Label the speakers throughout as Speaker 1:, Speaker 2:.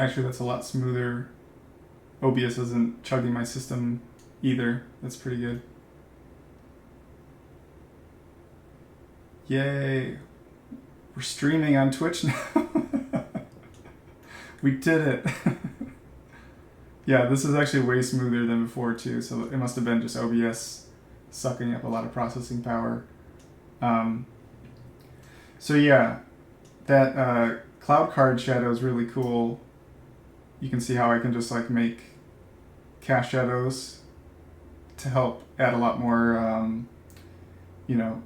Speaker 1: Actually, that's a lot smoother. OBS isn't chugging my system either. That's pretty good. Yay! We're streaming on Twitch now. We did it. Yeah, this is actually way smoother than before too, so it must have been just OBS sucking up a lot of processing power. So yeah, that cloud card shadow is really cool. You can see how I can just like make cast shadows to help add a lot more, you know,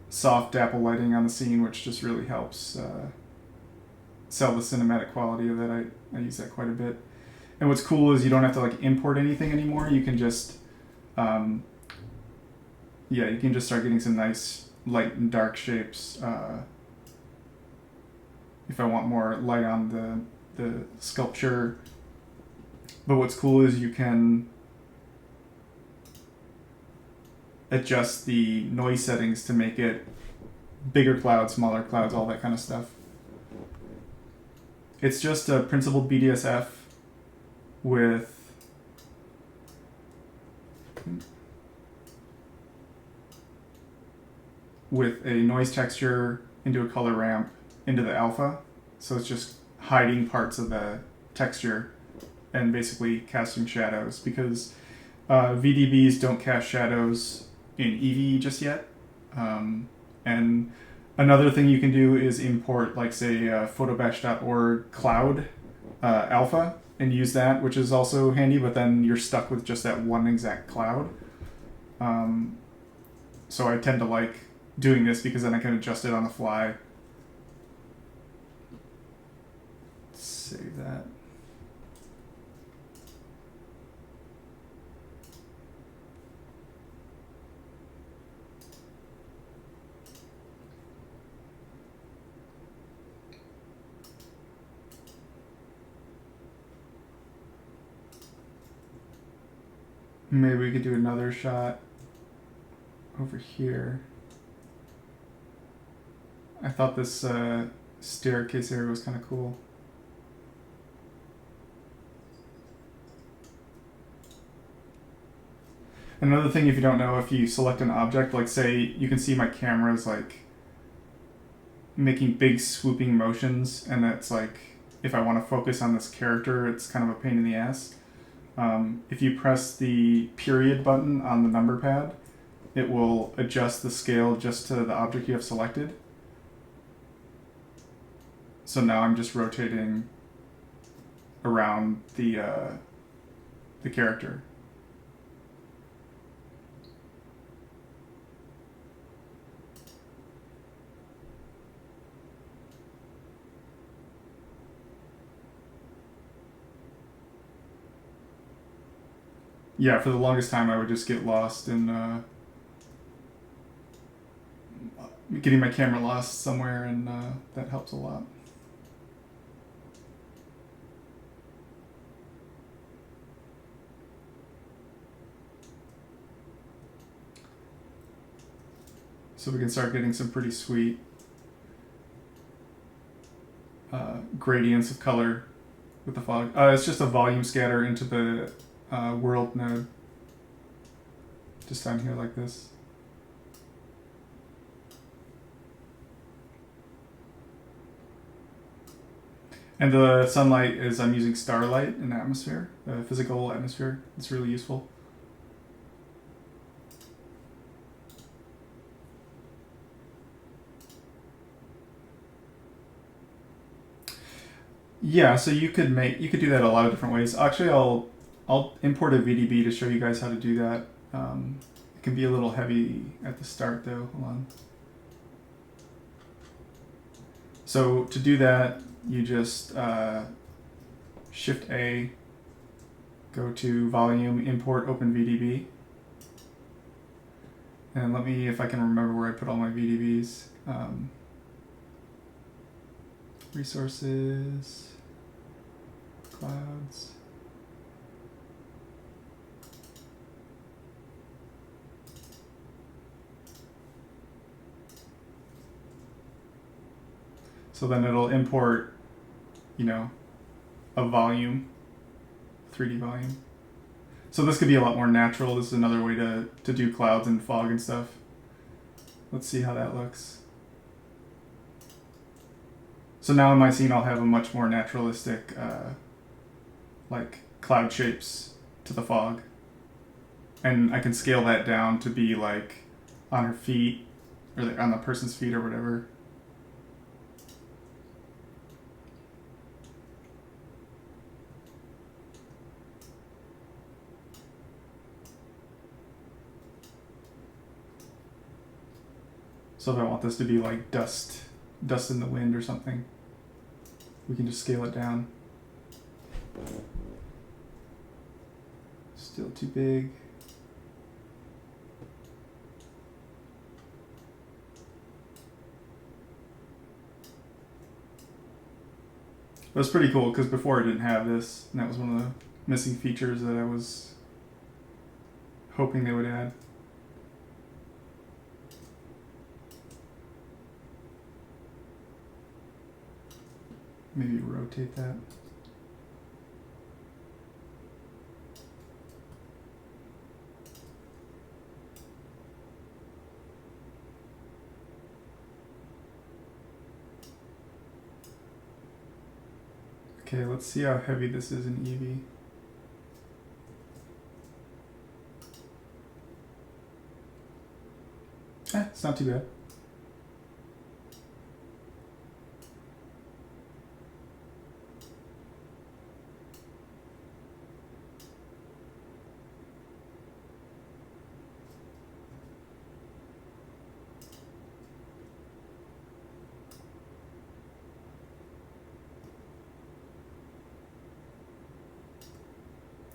Speaker 1: soft dapple lighting on the scene, which just really helps sell the cinematic quality of it. I use that quite a bit. And what's cool is you don't have to like import anything anymore. You can just, you can just start getting some nice light and dark shapes. If I want more light on the sculpture. But what's cool is you can adjust the noise settings to make it bigger clouds, smaller clouds, all that kind of stuff. It's just a principled BDSF with a noise texture into a color ramp into the alpha. So it's just hiding parts of the texture and basically casting shadows, because VDBs don't cast shadows in Eevee just yet. And another thing you can do is import, like, say, photobash.org cloud alpha and use that, which is also handy, but then you're stuck with just that one exact cloud. So I tend to like doing this because then I can adjust it on the fly. Save that. Maybe we could do another shot over here. I thought this staircase area was kind of cool. Another thing, if you don't know, if you select an object, like say you can see my camera is like making big swooping motions, and that's like, if I want to focus on this character, it's kind of a pain in the ass. If you press the period button on the number pad, it will adjust the scale just to the object you have selected. So now I'm just rotating around the character. Yeah, for the longest time I would just get lost in getting my camera lost somewhere, and that helps a lot. So we can start getting some pretty sweet gradients of color with the fog. It's just a volume scatter into the world node. Just down here like this. And the sunlight is, I'm using starlight in atmosphere, physical atmosphere. It's really useful. Yeah, so you could do that a lot of different ways. Actually, I'll import a VDB to show you guys how to do that. It can be a little heavy at the start though. Hold on. So to do that, you just Shift A, go to Volume, Import OpenVDB. And let me, if I can remember where I put all my VDBs. Resources, clouds. So then it'll import, you know, a volume, 3D volume. So this could be a lot more natural. This is another way to do clouds and fog and stuff. Let's see how that looks. So now in my scene I'll have a much more naturalistic like cloud shapes to the fog. And I can scale that down to be like on her feet or on the person's feet or whatever. So if I want this to be like dust in the wind or something, we can just scale it down. Still too big. It was pretty cool because before I didn't have this, and that was one of the missing features that I was hoping they would add. Maybe rotate that. Okay, let's see how heavy this is in Eevee. It's not too bad.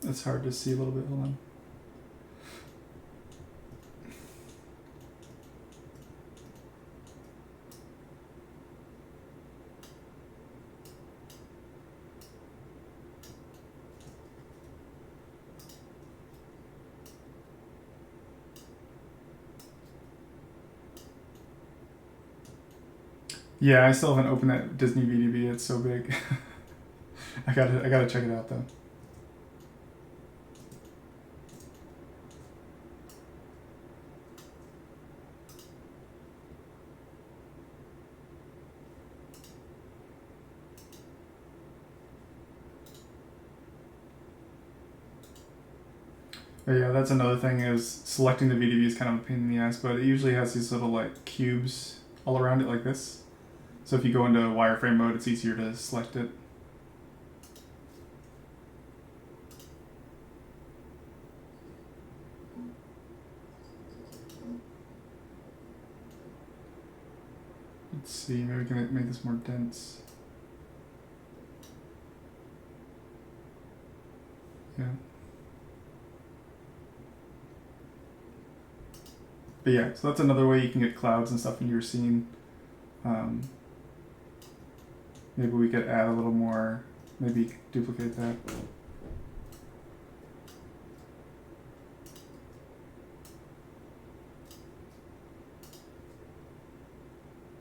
Speaker 1: It's hard to see a little bit. Hold on. Yeah, I still haven't opened that Disney VDB. It's so big. I gotta check it out though. But yeah, that's another thing is selecting the VDB is kind of a pain in the ass, but it usually has these little like cubes all around it like this. So if you go into wireframe mode, it's easier to select it. Let's see, maybe we can make this more dense. Yeah. But yeah, so that's another way you can get clouds and stuff in your scene. Maybe we could add a little more, maybe duplicate that.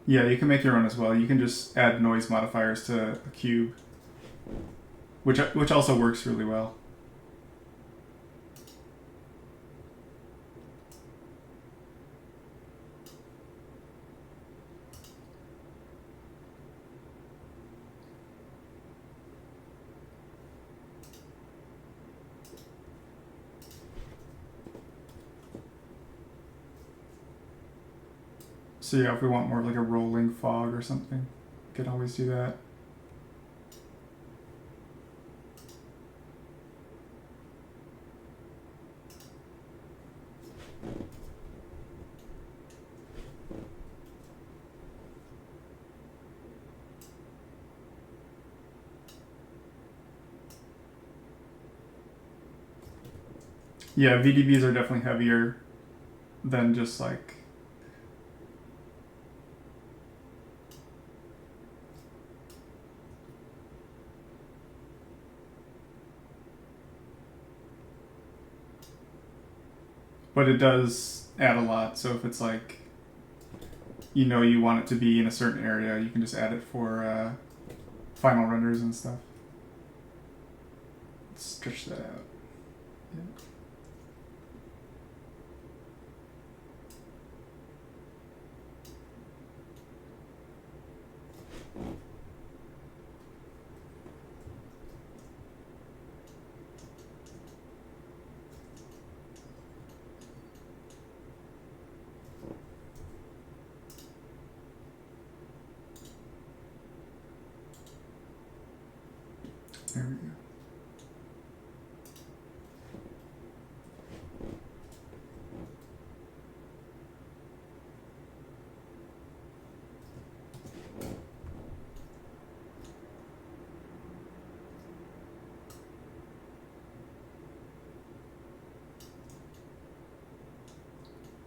Speaker 1: Yeah, you can make your own as well. You can just add noise modifiers to a cube, which also works really well. So yeah, if we want more of like a rolling fog or something, we can always do that. Yeah, VDBs are definitely heavier than just like but it does add a lot. So if it's like, you know, you want it to be in a certain area, you can just add it for final renders and stuff. stretch that out. Yeah. There we go.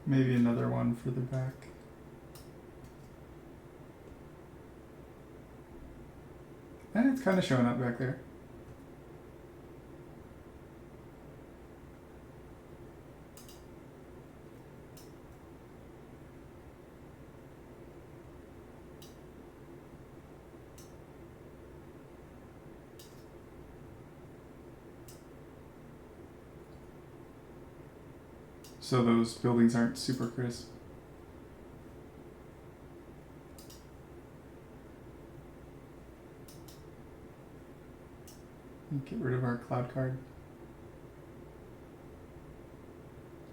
Speaker 1: Maybe another one for the back. And it's kind of showing up back there. So those buildings aren't super crisp. Get rid of our cloud card.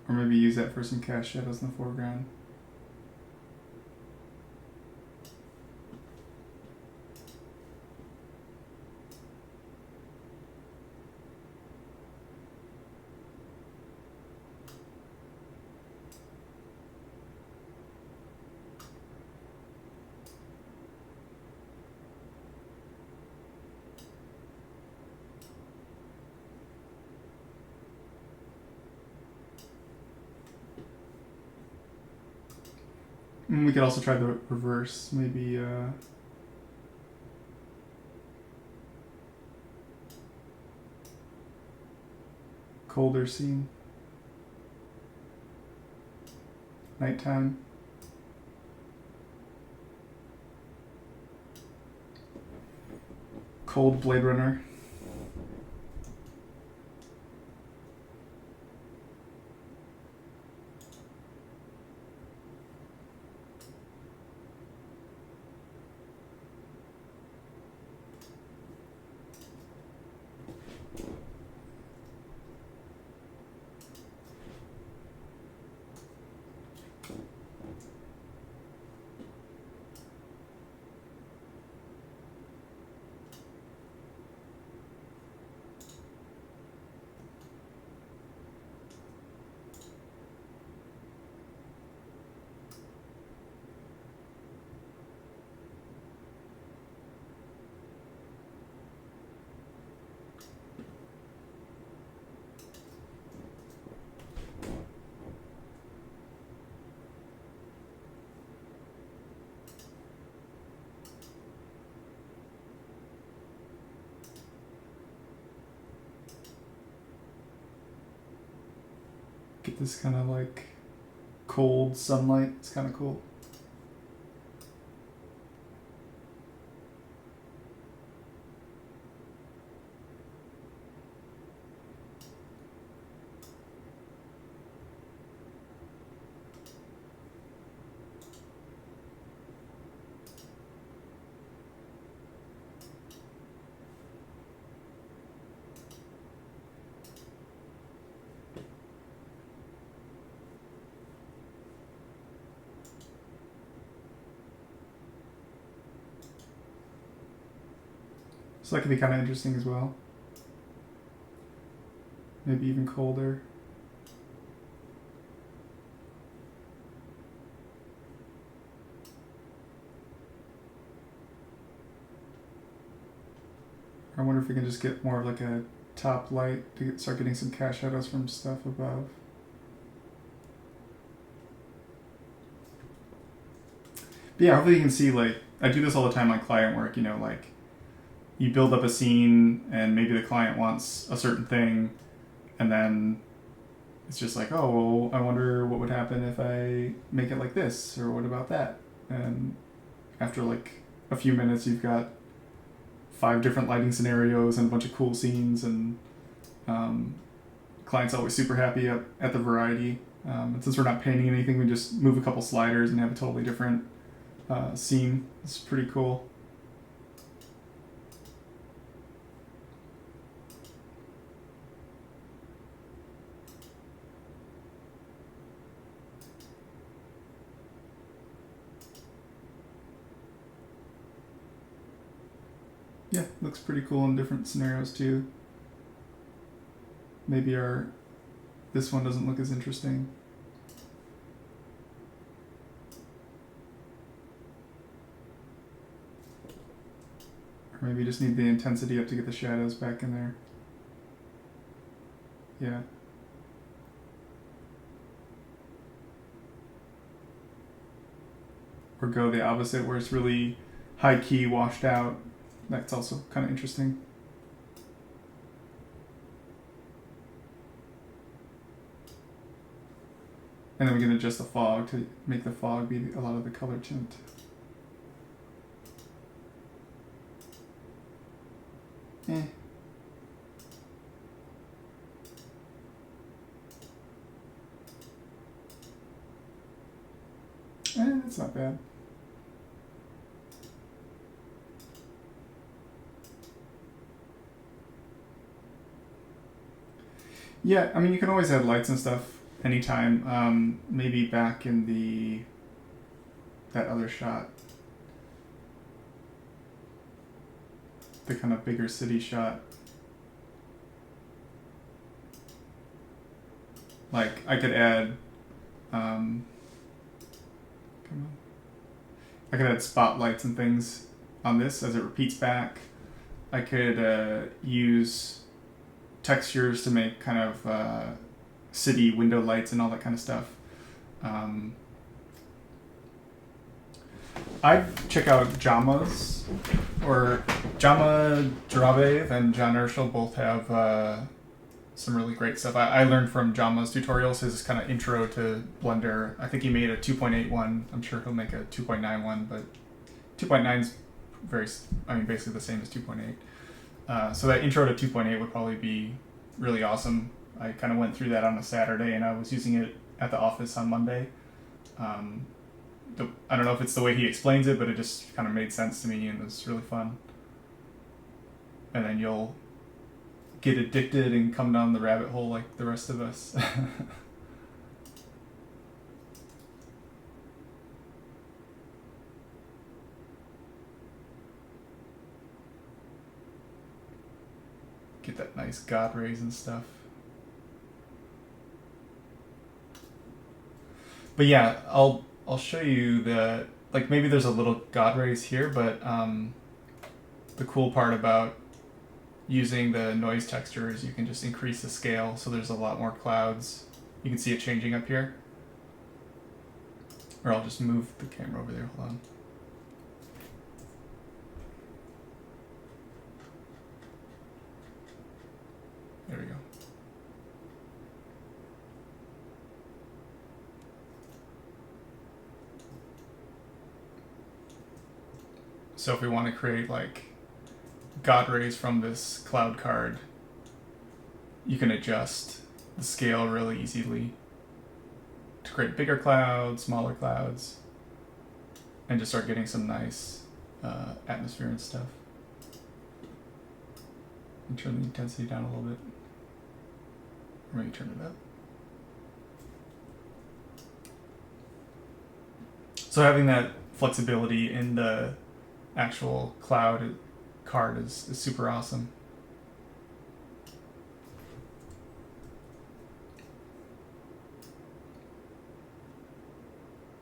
Speaker 1: Or maybe use that for some cast shadows in the foreground. We could also try the reverse, maybe colder scene. Nighttime. Cold Blade Runner. Get this kind of like cold sunlight. It's kind of cool. So that could be kind of interesting as well. Maybe even colder. I wonder if we can just get more of like a top light to start getting some cast shadows from stuff above. But yeah, hopefully you can see, like, I do this all the time on client work, you know, like, you build up a scene and maybe the client wants a certain thing, and then it's just like, oh, well, I wonder what would happen if I make it like this, or what about that? And after like a few minutes, you've got 5 different lighting scenarios and a bunch of cool scenes, and Client's always super happy at the variety. And since we're not painting anything, we just move a couple sliders and have a totally different scene. It's pretty cool. Yeah, looks pretty cool in different scenarios too. Maybe this one doesn't look as interesting. Or maybe you just need the intensity up to get the shadows back in there. Yeah. Or go the opposite where it's really high key, washed out. That's also kind of interesting. And then we can adjust the fog to make the fog be a lot of the color tint. That's not bad. Yeah, I mean, you can always add lights and stuff anytime. Maybe back in that other shot, the kind of bigger city shot. Like I could add, I could add spotlights and things on this as it repeats back. I could use textures to make kind of city window lights and all that kind of stuff. I'd check out Jama's, or Jama Jarabev and John Urschel both have some really great stuff. I learned from Jama's tutorials, his kind of intro to Blender. I think he made a 2.8 one. I'm sure he'll make a 2.9 one, but 2.9 is basically the same as 2.8. So that intro to 2.8 would probably be really awesome. I kind of went through that on a Saturday, and I was using it at the office on Monday. I don't know if it's the way he explains it, but it just kind of made sense to me, and it was really fun. And then you'll get addicted and come down the rabbit hole like the rest of us. Get that nice God rays and stuff. But yeah, I'll show you maybe there's a little God rays here, but the cool part about using the noise texture is you can just increase the scale, so there's a lot more clouds. You can see it changing up here. Or I'll just move the camera over there, hold on. There we go. So if we want to create like God rays from this cloud card, you can adjust the scale really easily to create bigger clouds, smaller clouds, and just start getting some nice atmosphere and stuff. And turn the intensity down a little bit. Or maybe turn it up. So having that flexibility in the actual cloud card is super awesome.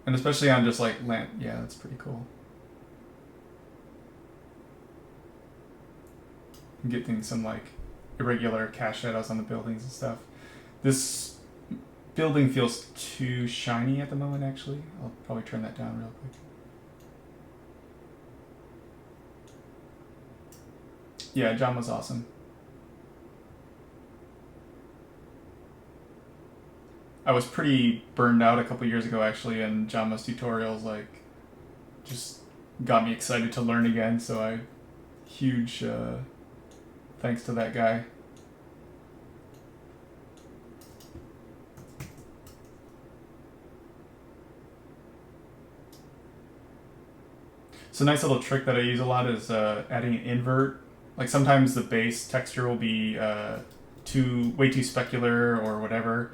Speaker 1: And especially on just like land, yeah, that's pretty cool. Getting some like irregular cast shadows on the buildings and stuff. This building feels too shiny at the moment, actually. I'll probably turn that down real quick. Yeah, John was awesome. I was pretty burned out a couple years ago, actually, and Jama's tutorials just got me excited to learn again. So huge thanks to that guy. So a nice little trick that I use a lot is adding an invert. Like sometimes the base texture will be way too specular or whatever,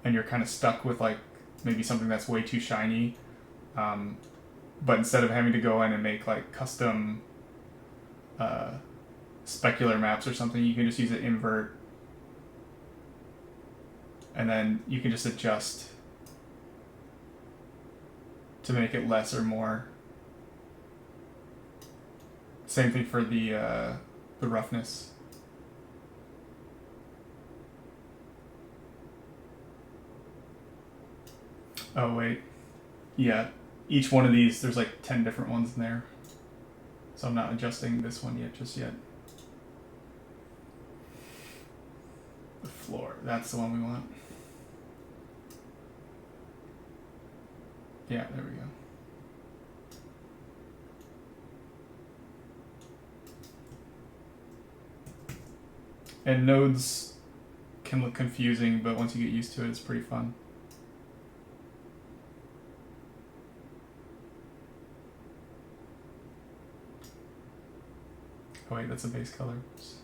Speaker 1: and you're kind of stuck with like maybe something that's way too shiny. But instead of having to go in and make like custom specular maps or something, you can just use an invert, and then you can just adjust to make it less or more. Same thing for the roughness. Oh wait, yeah. Each one of these, there's like 10 different ones in there, so I'm not adjusting this one just yet. The floor, that's the one we want. Yeah, there we go. And nodes can look confusing, but once you get used to it, it's pretty fun. Oh wait, that's a base color. Oops.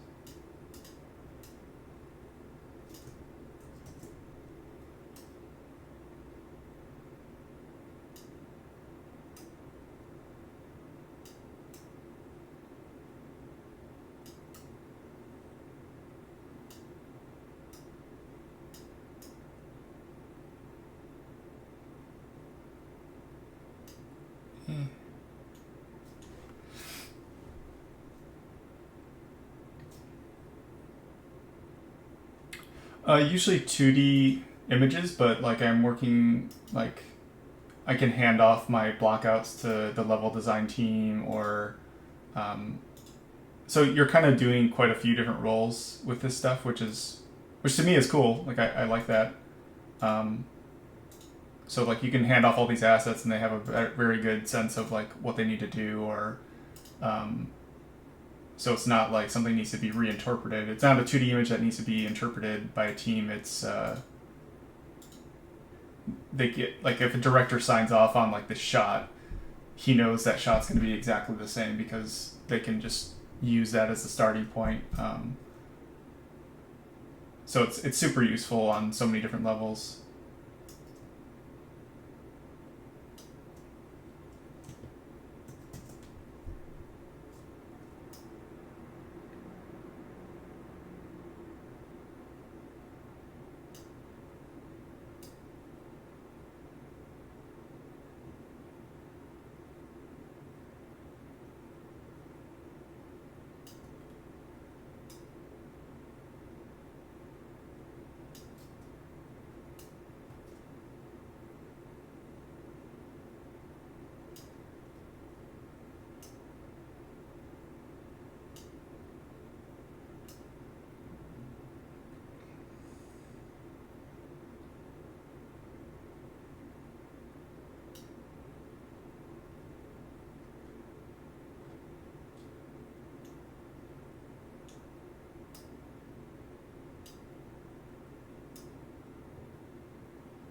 Speaker 1: Usually 2D images, but like I'm working, like I can hand off my blockouts to the level design team, or so you're kind of doing quite a few different roles with this stuff, which to me is cool. Like I like that. So like you can hand off all these assets and they have a very good sense of like what they need to do, or so it's not like something needs to be reinterpreted. It's not a 2D image that needs to be interpreted by a team. It's they get, like, if a director signs off on like this shot, he knows that shot's going to be exactly the same because they can just use that as the starting point. So it's super useful on so many different levels.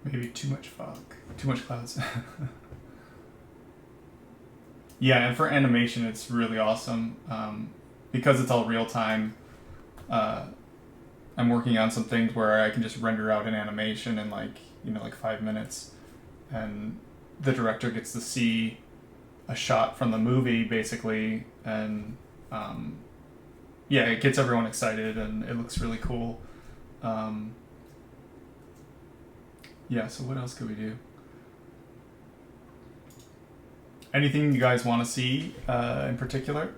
Speaker 1: Maybe too much fog, too much clouds. Yeah, and for animation, it's really awesome because it's all real time. I'm working on some things where I can just render out an animation in like 5 minutes, and the director gets to see a shot from the movie basically, and yeah, it gets everyone excited and it looks really cool. Yeah, so what else could we do? Anything you guys want to see in particular?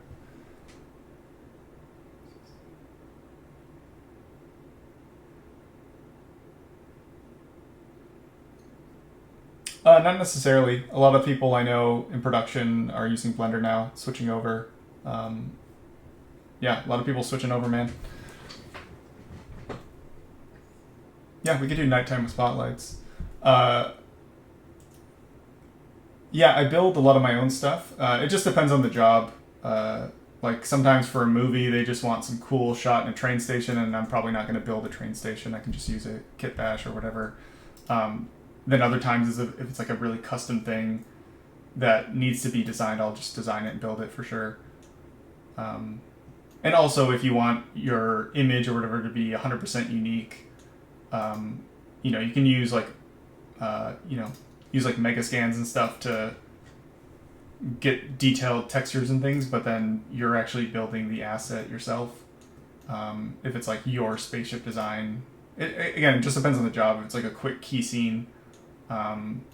Speaker 1: Not necessarily. A lot of people I know in production are using Blender now, switching over. Yeah, a lot of people switching over, man. Yeah, we could do nighttime with spotlights. Yeah, I build a lot of my own stuff. It just depends on the job. Like sometimes for a movie, they just want some cool shot in a train station, and I'm probably not going to build a train station. I can just use a kit bash or whatever. Then other times, if it's like a really custom thing, that needs to be designed, I'll just design it and build it for sure. And also, if you want your image or whatever to be 100% unique, you know, you can use like, you know, use like mega scans and stuff to get detailed textures and things, but then you're actually building the asset yourself. If it's like your spaceship design, again, it just depends on the job. If it's like a quick key scene, then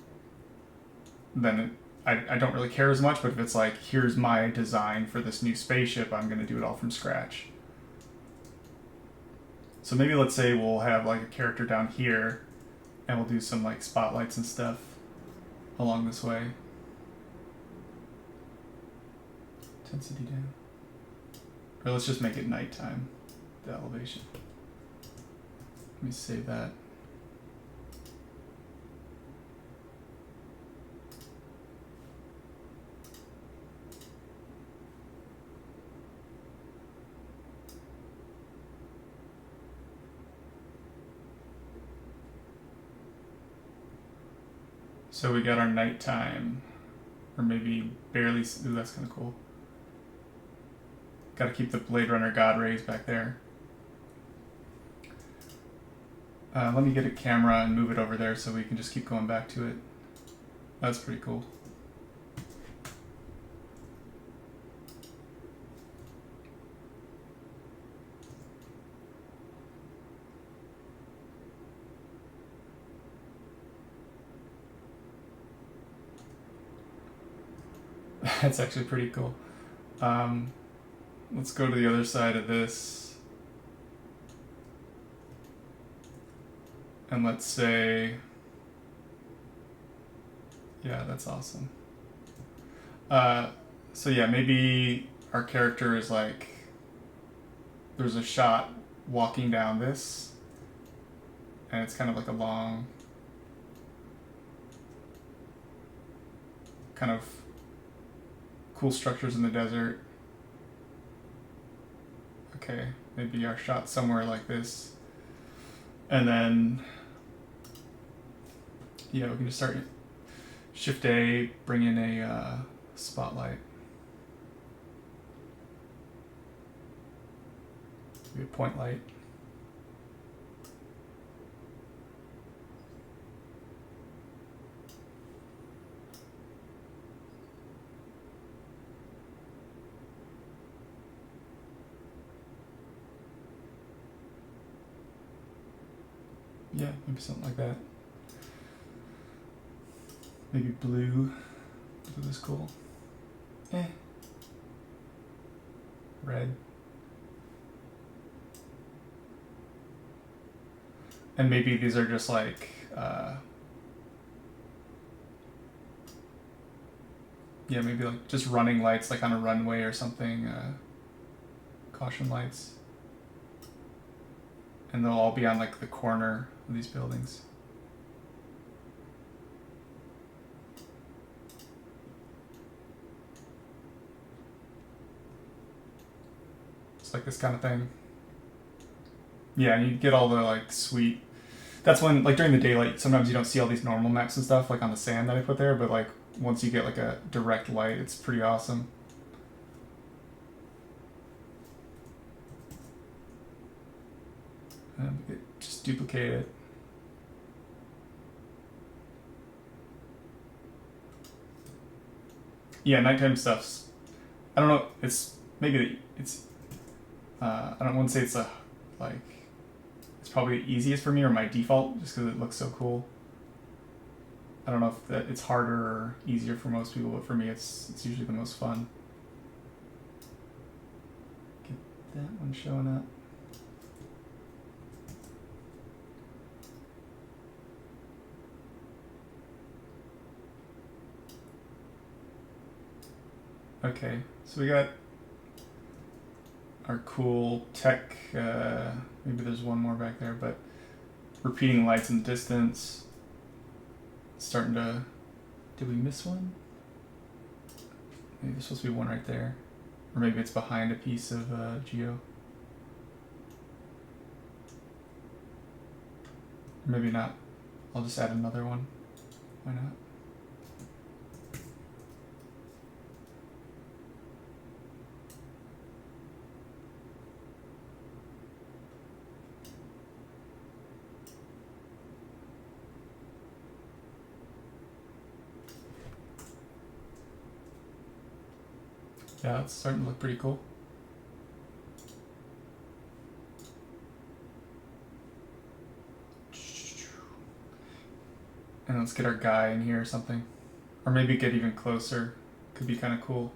Speaker 1: I don't really care as much, but if it's like, here's my design for this new spaceship, I'm going to do it all from scratch. So maybe let's say we'll have like a character down here, and we'll do some like spotlights and stuff along this way. Intensity down. Or let's just make it nighttime, the elevation. Let me save that. So we got our nighttime, or maybe barely. Ooh, that's kind of cool. Got to keep the Blade Runner God rays back there. Let me get a camera and move it over there so we can just keep going back to it. That's pretty cool. That's actually pretty cool. Let's go to the other side of this. And let's say, yeah, that's awesome. So yeah, maybe our character is like, there's a shot walking down this, and it's kind of like a long, kind of cool structures in the desert. Okay, maybe our shot somewhere like this. And then, yeah, we can just start Shift A, bring in a spotlight. Maybe a point light. Yeah, maybe something like that. Maybe blue. Blue is cool. Red. And maybe these are just like, yeah, maybe like just running lights, like on a runway or something. Caution lights. And they'll all be on like the corner of these buildings. It's like this kind of thing. Yeah, and you get all the like sweet. That's when, like during the daylight, sometimes you don't see all these normal maps and stuff like on the sand that I put there, but like once you get like a direct light, it's pretty awesome. And just duplicate it. Yeah, nighttime stuff's, I don't know, it's maybe it's, I don't want to say it's a, like, it's probably the easiest for me or my default just because it looks so cool. I don't know if that it's harder or easier for most people, but for me it's usually the most fun. Get that one showing up. Okay, so we got our cool tech, maybe there's one more back there, but repeating lights in the distance. Starting to, did we miss one? Maybe there's supposed to be one right there. Or maybe it's behind a piece of geo. Or maybe not. I'll just add another one. Why not? Yeah, it's starting to look pretty cool. And let's get our guy in here or something. Or maybe get even closer. Could be kind of cool.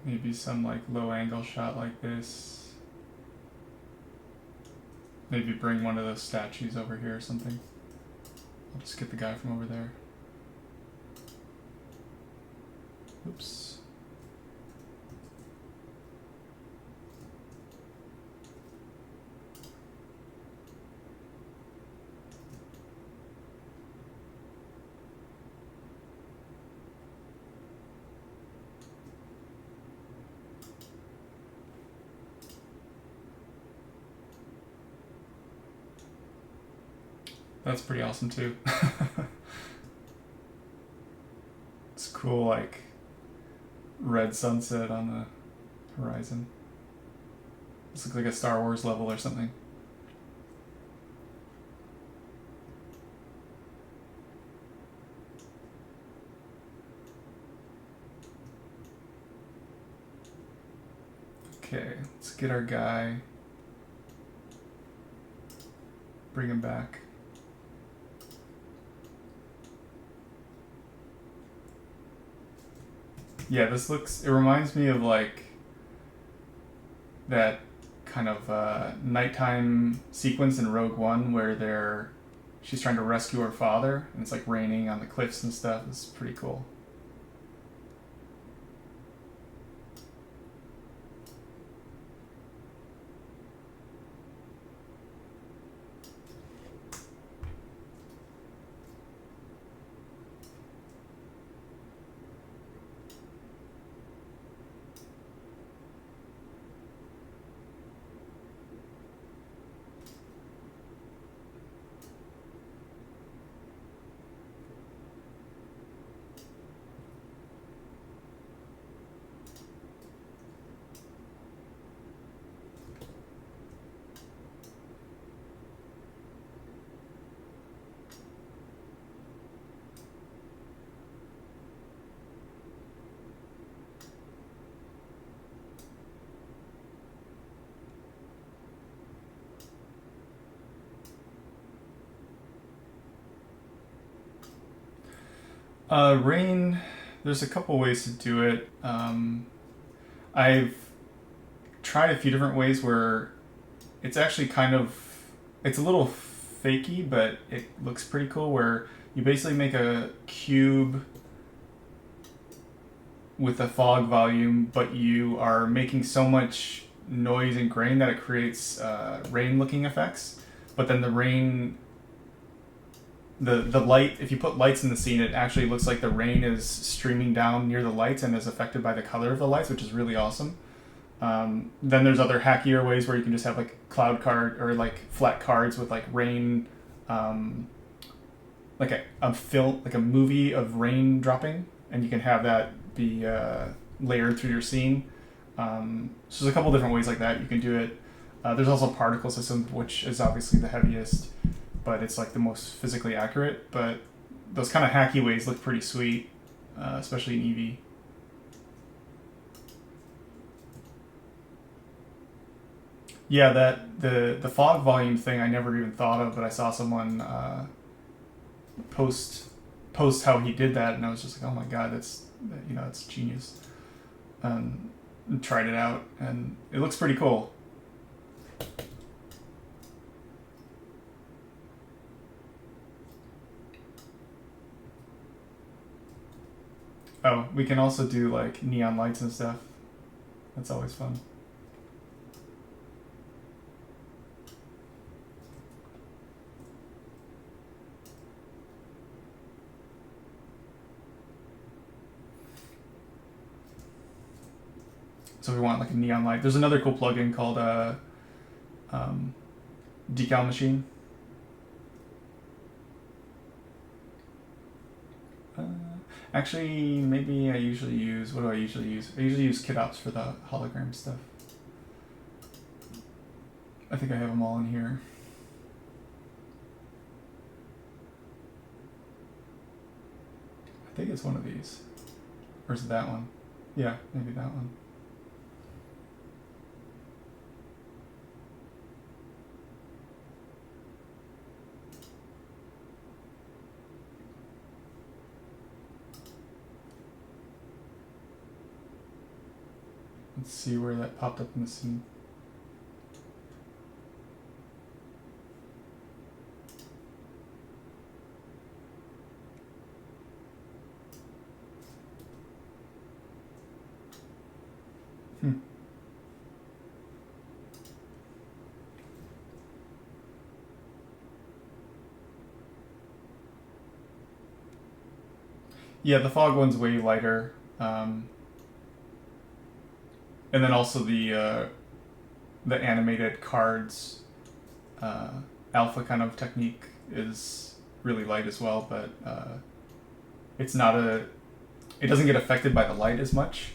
Speaker 1: Maybe some like low angle shot like this. Maybe bring one of those statues over here or something. I'll just get the guy from over there. Oops. That's pretty awesome too. It's cool, like red sunset on the horizon. This looks like a Star Wars level or something. Okay, let's get our guy. Bring him back. Yeah, this looks, it reminds me of like that kind of nighttime sequence in Rogue One where she's trying to rescue her father and it's like raining on the cliffs and stuff. It's pretty cool. Rain, there's a couple ways to do it. I've tried a few different ways where it's actually kind of, it's a little fakey, but it looks pretty cool, where you basically make a cube with a fog volume, but you are making so much noise and grain that it creates rain looking effects. But then the rain, the light, if you put lights in the scene, it actually looks like the rain is streaming down near the lights and is affected by the color of the lights, which is really awesome. Then there's other hackier ways where you can just have like cloud card or like flat cards with like rain, like a film, like a movie of rain dropping, and you can have that be layered through your scene. So there's a couple different ways like that you can do it. There's also particle system, which is obviously the heaviest, but it's like the most physically accurate. But those kind of hacky ways look pretty sweet, especially in Eevee. Yeah, that the fog volume thing I never even thought of, but I saw someone post how he did that, and I was just like, oh my god, that's genius. And tried it out, and it looks pretty cool. Oh, we can also do like neon lights and stuff. That's always fun. So we want like a neon light. There's another cool plugin called Decal Machine. Actually, maybe I usually use... What do I usually use? I usually use KitOps for the hologram stuff. I think I have them all in here. I think it's one of these. Or is it that one? Yeah, maybe that one. Let's see where that popped up in the scene. Yeah, the fog one's way lighter. And then also the animated cards alpha kind of technique is really light as well, but it's not it doesn't get affected by the light as much,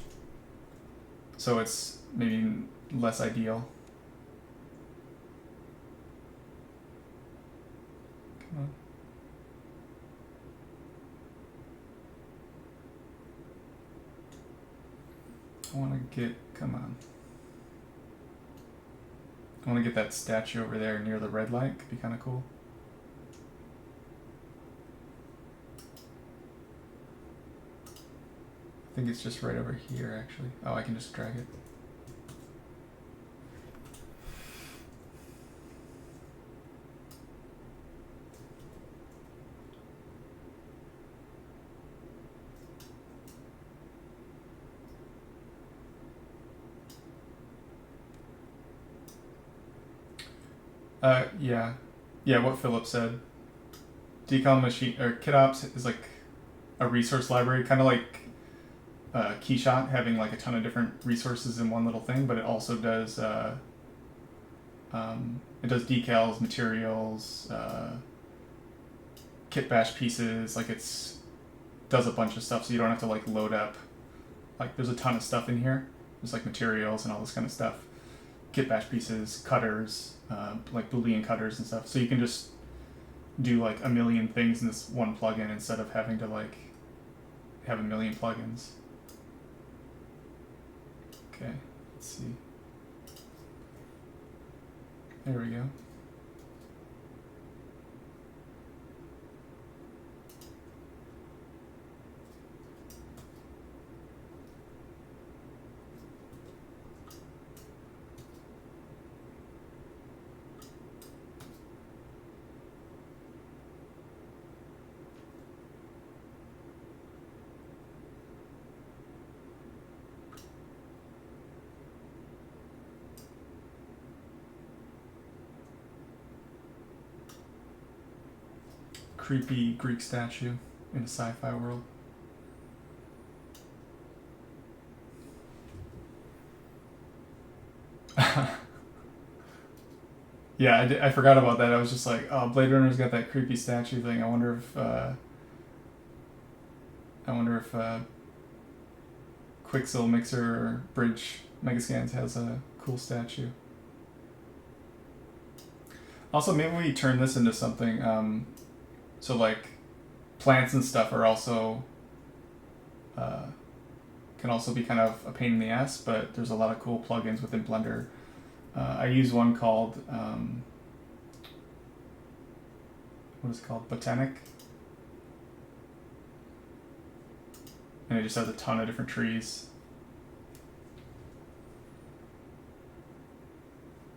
Speaker 1: so it's maybe less ideal. Come on. I want to get, come on. I want to get that statue over there near the red light. Could be kind of cool. I think it's just right over here, actually. Oh, I can just drag it. Yeah, what Philip said. Decom machine or KitOps is like a resource library, kind of like Keyshot, having like a ton of different resources in one little thing, but it also does decals, materials, kit bash pieces. Like does a bunch of stuff, so you don't have to like load up. Like there's a ton of stuff in here. There's like materials and all this kind of stuff. Kit bash pieces, cutters, like Boolean cutters and stuff. So you can just do like a million things in this one plugin instead of having to like have a million plugins. Okay, let's see. There we go. Creepy Greek statue in a sci-fi world. Yeah, I forgot about that. I was just like, oh, Blade Runner's got that creepy statue thing. I wonder if Quixel Mixer or Bridge Megascans has a cool statue. Also, maybe we turn this into something. So like plants and stuff are also can also be kind of a pain in the ass, but there's a lot of cool plugins within Blender. I use one called what is it called? Botanic, and it just has a ton of different trees.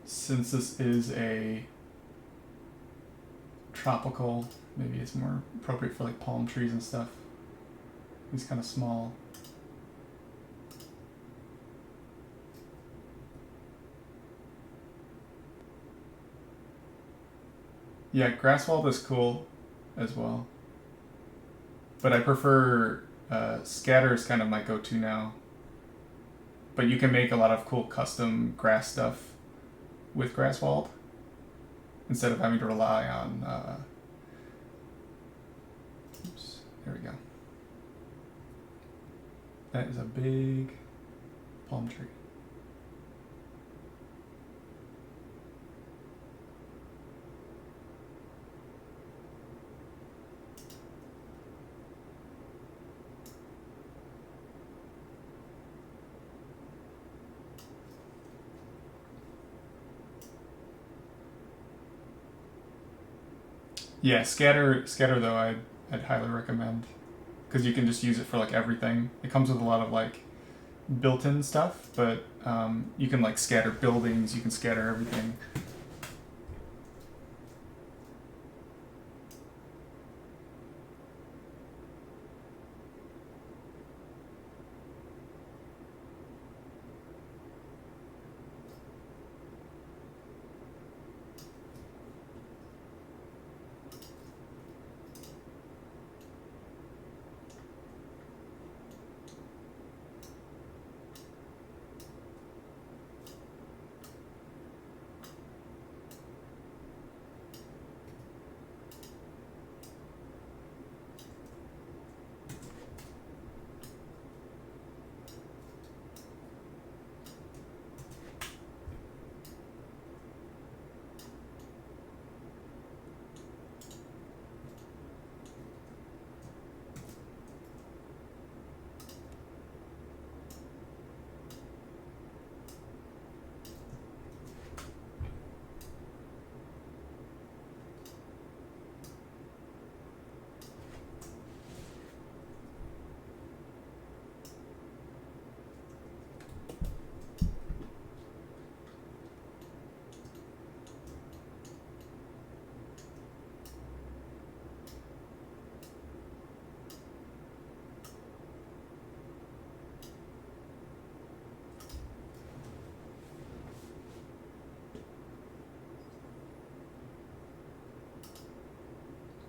Speaker 1: Since this is a tropical, maybe it's more appropriate for like palm trees and stuff. These kind of small. Yeah, Grasswald is cool as well. But I prefer Scatter is kind of my go-to now. But you can make a lot of cool custom grass stuff with Grasswald instead of having to rely on oops, there we go. That is a big palm tree. Yeah, scatter though I'd highly recommend, because you can just use it for like everything. It comes with a lot of like built-in stuff, but you can like scatter buildings, you can scatter everything.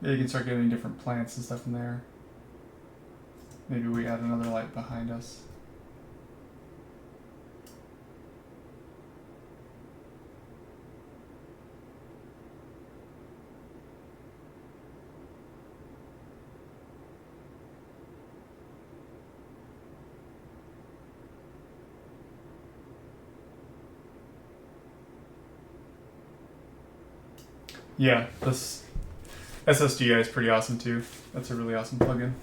Speaker 1: Yeah, you can start getting different plants and stuff in there. Maybe we add another light behind us. Yeah, this SSGI is pretty awesome too. That's a really awesome plugin.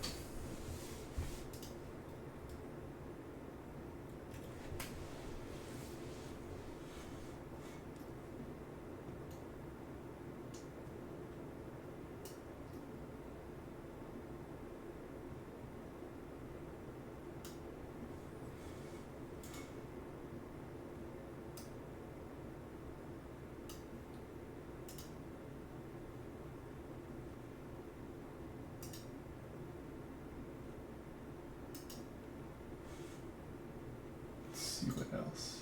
Speaker 1: Let's see what else.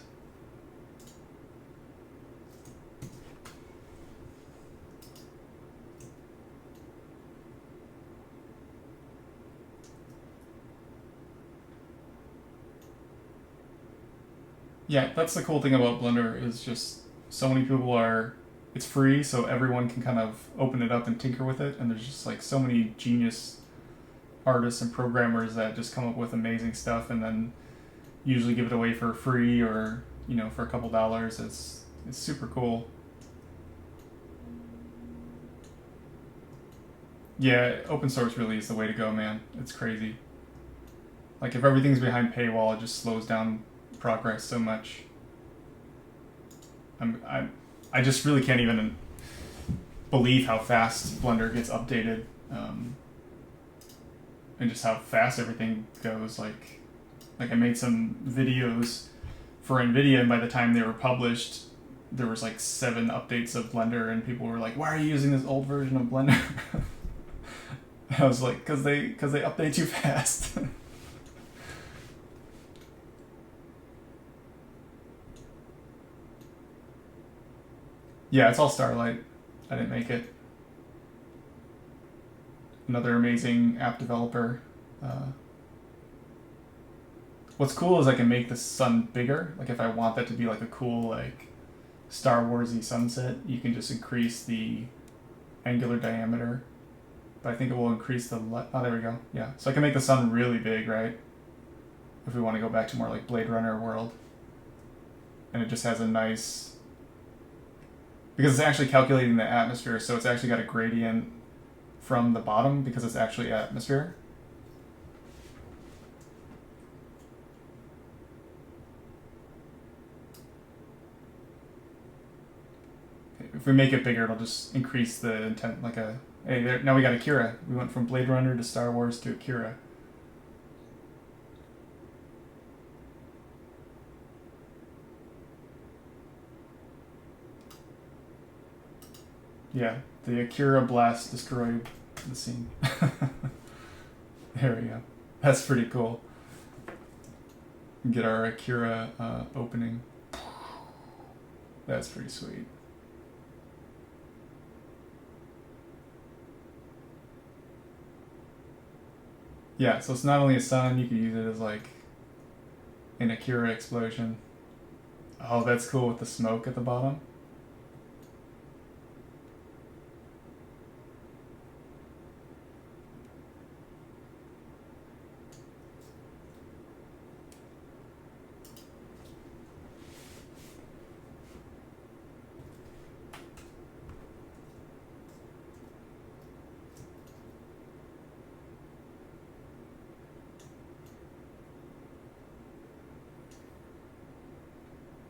Speaker 1: Yeah, that's the cool thing about Blender is just so many people are. It's free, so everyone can kind of open it up and tinker with it, and there's just like so many genius artists and programmers that just come up with amazing stuff, and then usually give it away for free or for a couple dollars. It's super cool. Yeah, open source really is the way to go, man. It's crazy. Like if everything's behind paywall, it just slows down progress so much. I just really can't even believe how fast Blender gets updated, and just how fast everything goes. Like I made some videos for NVIDIA, and by the time they were published, there was like 7 updates of Blender, and people were like, "Why are you using this old version of Blender?" I was like, "Cause they update too fast." Yeah, it's all Starlight. I didn't make it. Another amazing app developer. What's cool is I can make the sun bigger. Like if I want that to be like a cool like Star Warsy sunset, you can just increase the angular diameter. But I think it will increase the oh, there we go. Yeah, so I can make the sun really big, right? if we want to go back to more like Blade Runner world. And it just has a nice, because it's actually calculating the atmosphere, so it's actually got a gradient from the bottom because it's actually atmosphere. If we make it bigger, it'll just increase the intent, like a, hey, there, now we got Akira. We went from Blade Runner to Star Wars to Akira. Yeah, the Akira blast destroyed the scene. There we go. That's pretty cool. Get our Akira opening. That's pretty sweet. Yeah, so it's not only a sun, you can use it as like an Akira explosion. Oh, that's cool with the smoke at the bottom.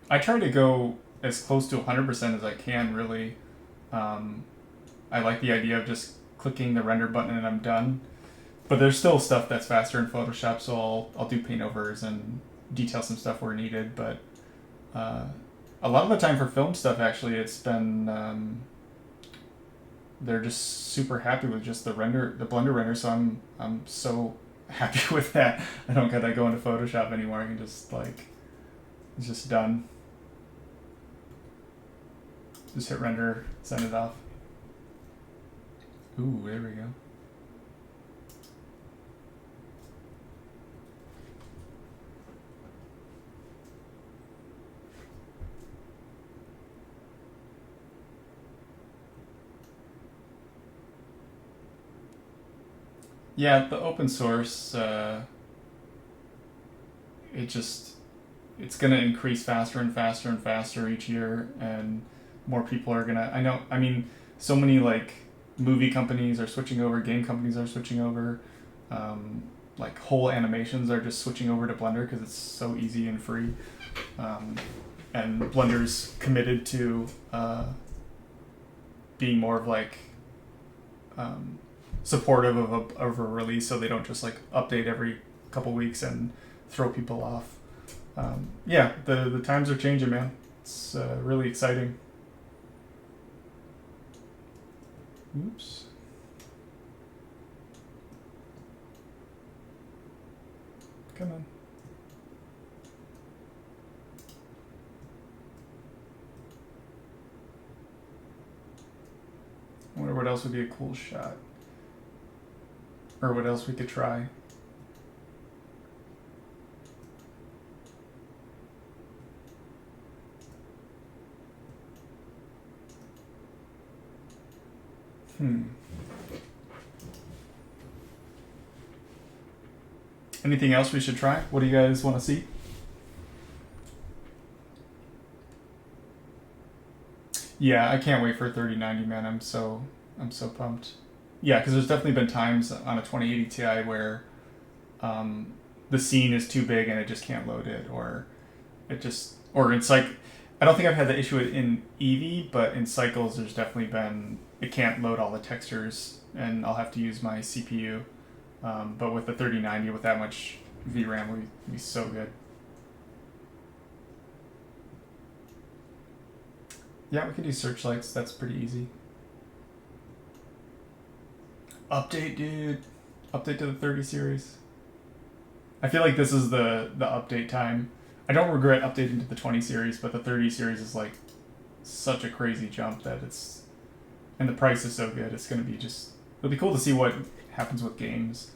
Speaker 1: I try to go as close to 100% as I can, really. I like the idea of just clicking the render button and I'm done. But there's still stuff that's faster in Photoshop, so I'll do paint overs and detail some stuff where needed. But a lot of the time for film stuff, actually, it's been they're just super happy with just the Blender render. So I'm so happy with that. I don't gotta go into Photoshop anymore. I can just like, it's just done. Just hit render, send it off. Ooh, there we go. Yeah, the open source, it's gonna increase faster and faster and faster each year, and more people are gonna. I mean, so many like movie companies are switching over, game companies are switching over, like whole animations are just switching over to Blender because it's so easy and free, and Blender's committed to being more of like. Supportive of a release, so they don't just like update every couple weeks and throw people off. Yeah, the times are changing, man. It's really exciting. Oops. Come on. I wonder what else would be a cool shot. Or what else we could try. Anything else we should try? What do you guys want to see? Yeah, I can't wait for 3090, man. I'm so pumped. Yeah, because there's definitely been times on a 2080 Ti where the scene is too big and it just can't load it, or it's like, I don't think I've had the issue in Eevee, but in Cycles there's definitely been, it can't load all the textures and I'll have to use my CPU. But with the 3090 with that much VRAM, would be so good. Yeah, we can do searchlights. That's pretty easy. Update, dude. Update to the 30 series. I feel like this is the update time. I don't regret updating to the 20 series, but the 30 series is like such a crazy jump that it's, and the price is so good. It's gonna be just, it'll be cool to see what happens with games.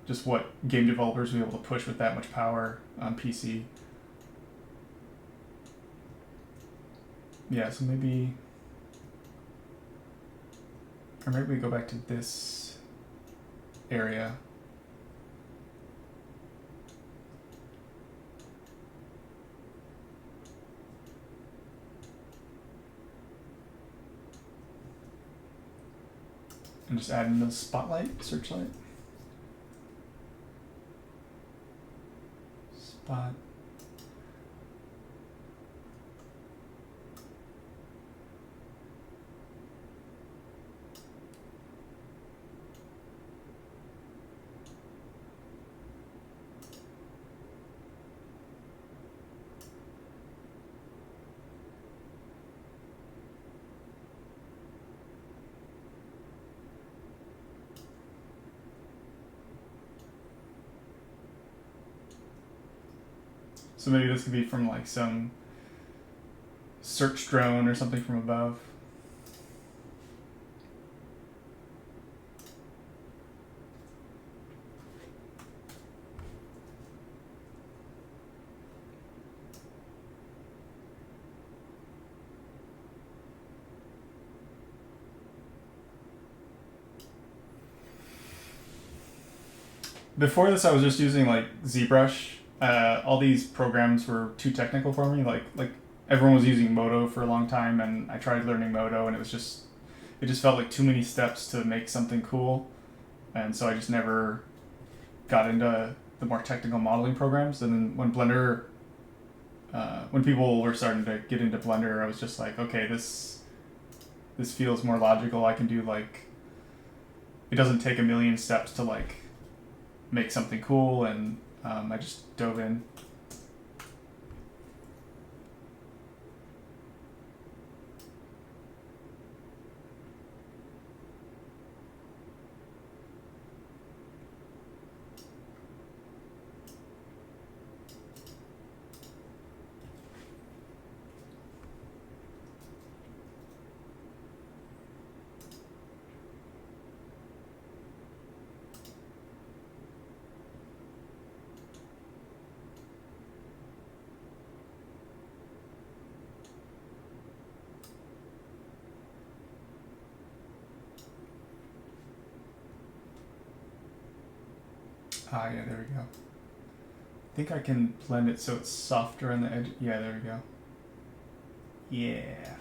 Speaker 1: Just what game developers will be able to push with that much power on PC. Yeah, so maybe we go back to this area. And just add in the spotlight, searchlight. Spot. So maybe this could be from like some search drone or something from above. Before this, I was just using like ZBrush. All these programs were too technical for me. Like everyone was using Moto for a long time, and I tried learning Moto, and it just felt like too many steps to make something cool, and so I just never got into the more technical modeling programs. And then when Blender, when people were starting to get into Blender, I was just like, okay, this feels more logical. I can do like, it doesn't take a million steps to like make something cool, and I just dove in. Ah, yeah, there we go. I think I can blend it so it's softer on the edge. Yeah, there we go. Yeah.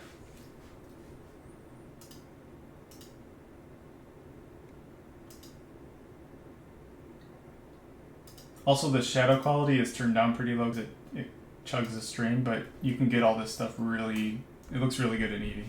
Speaker 1: Also, the shadow quality is turned down pretty low because it chugs the stream, but you can get all this stuff really, it looks really good in Eevee.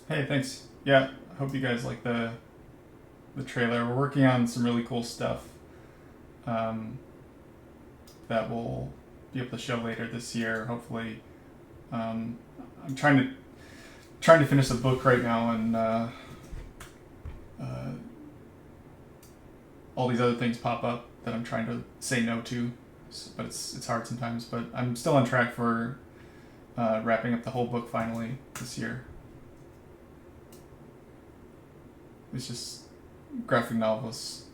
Speaker 1: Hey, thanks. Yeah, I hope you guys like the trailer. We're working on some really cool stuff that we'll be able to show later this year, hopefully. I'm trying to finish the book right now, and all these other things pop up that I'm trying to say no to, but it's hard sometimes. But I'm still on track for wrapping up the whole book finally this year. It's just, graphic novels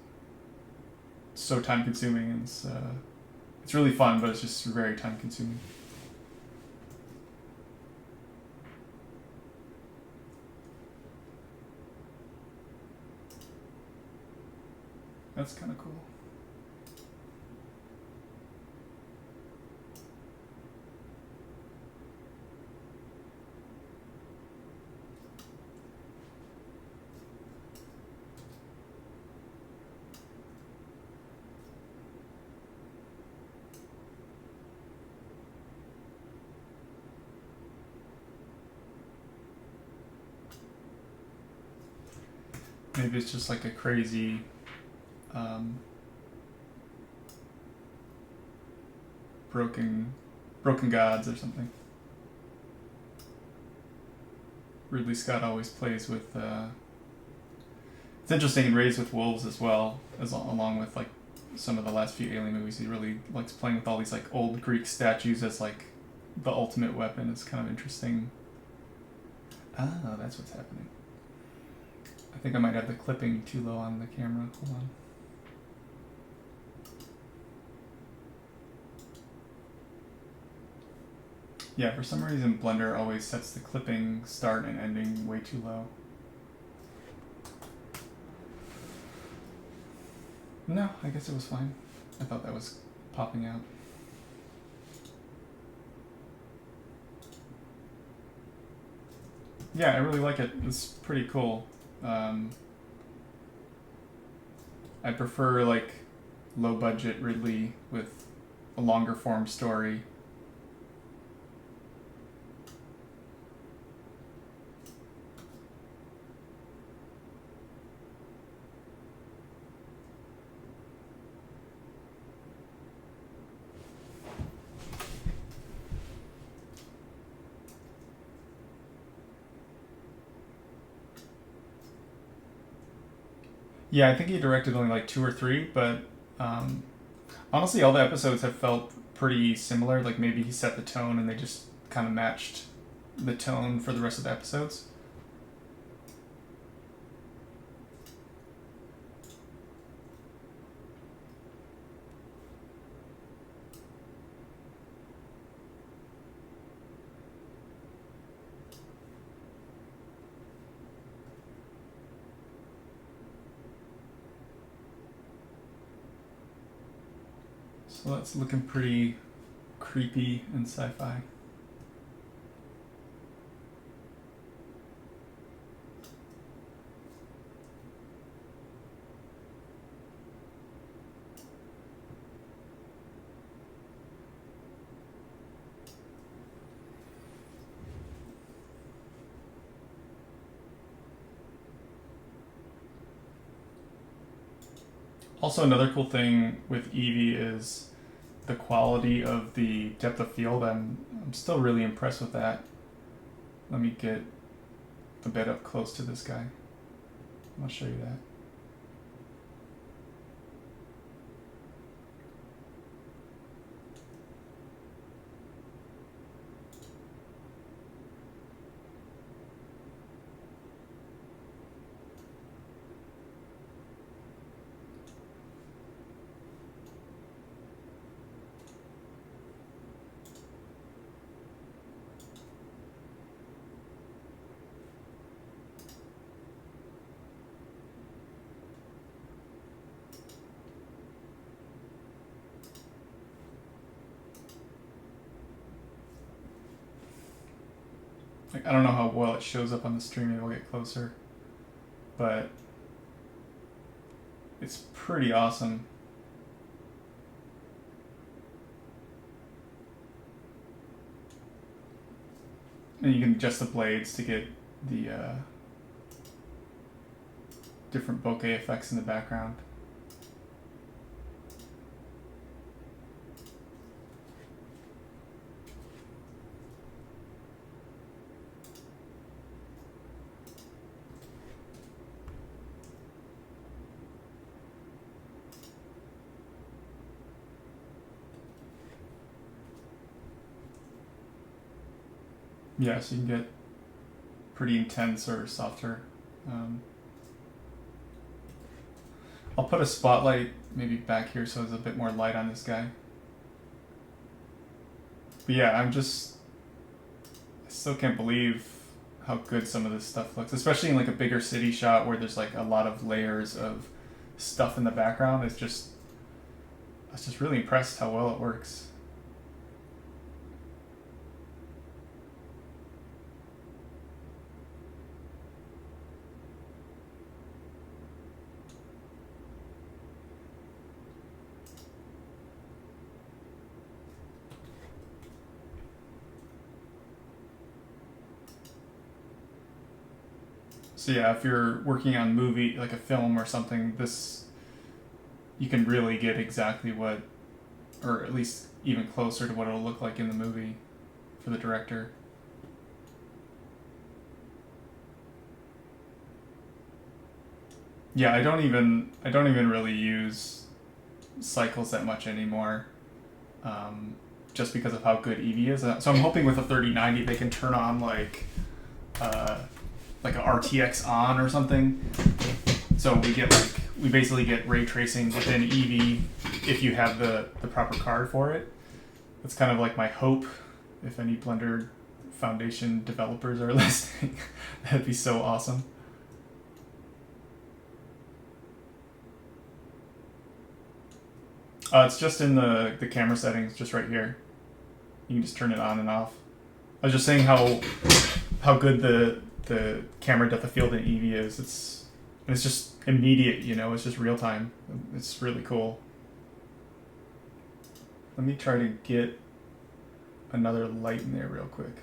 Speaker 1: so time consuming, and it's really fun, but it's just very time consuming. That's kind of cool. Maybe it's just like a crazy broken Broken Gods or something. Ridley Scott always plays with. It's interesting in Raised with Wolves as well, along with like some of the last few Alien movies. He really likes playing with all these like old Greek statues as like the ultimate weapon. It's kind of interesting. Ah, that's what's happening. I think I might have the clipping too low on the camera. Hold on. Yeah, for some reason Blender always sets the clipping start and ending way too low. No, I guess it was fine. I thought that was popping out. Yeah, I really like it. It's pretty cool. I prefer like low budget Ridley with a longer form story. Yeah, I think he directed only like 2 or 3, but honestly, all the episodes have felt pretty similar. Like maybe he set the tone and they just kind of matched the tone for the rest of the episodes. So that's looking pretty creepy and sci-fi. Also, another cool thing with Eevee is the quality of the depth of field. I'm still really impressed with that. Let me get a bit up close to this guy. I'll show you that. Like, I don't know how well it shows up on the stream. Maybe I'll get closer, but it's pretty awesome. And you can adjust the blades to get the different bokeh effects in the background. Yeah, so you can get pretty intense or softer. I'll put a spotlight maybe back here so there's a bit more light on this guy. But yeah, I still can't believe how good some of this stuff looks, especially in like a bigger city shot where there's like a lot of layers of stuff in the background. I was just really impressed how well it works. So yeah, if you're working on movie, like a film or something, you can really get exactly what, or at least even closer to what it'll look like in the movie for the director. Yeah, I don't even really use cycles that much anymore, just because of how good Eevee is. So I'm hoping with a 3090 they can turn on like a RTX on or something. So we basically get ray tracing within Eevee if you have the proper card for it. That's kind of like my hope. If any Blender Foundation developers are listening, that'd be so awesome. It's just in the camera settings, just right here. You can just turn it on and off. I was just saying how good the camera depth of field in Eevee is. It's just immediate, you know. It's just real time. It's really cool. Let me try to get another light in there real quick.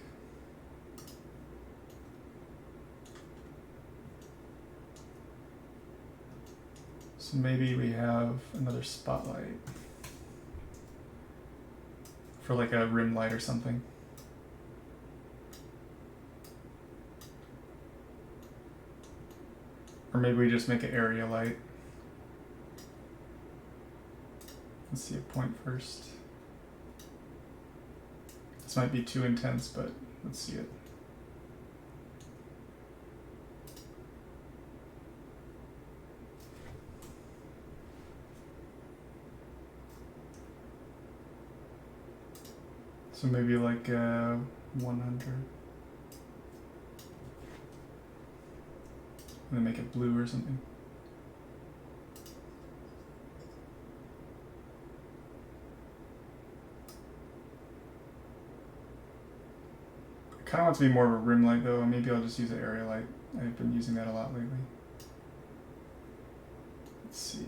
Speaker 1: So maybe we have another spotlight for like a rim light or something. Or maybe we just make an area light. Let's see a point first. This might be too intense, but let's see it. So maybe like 100. And then make it blue or something. I kind of want it to be more of a rim light though. Maybe I'll just use an area light. I've been using that a lot lately. Let's see.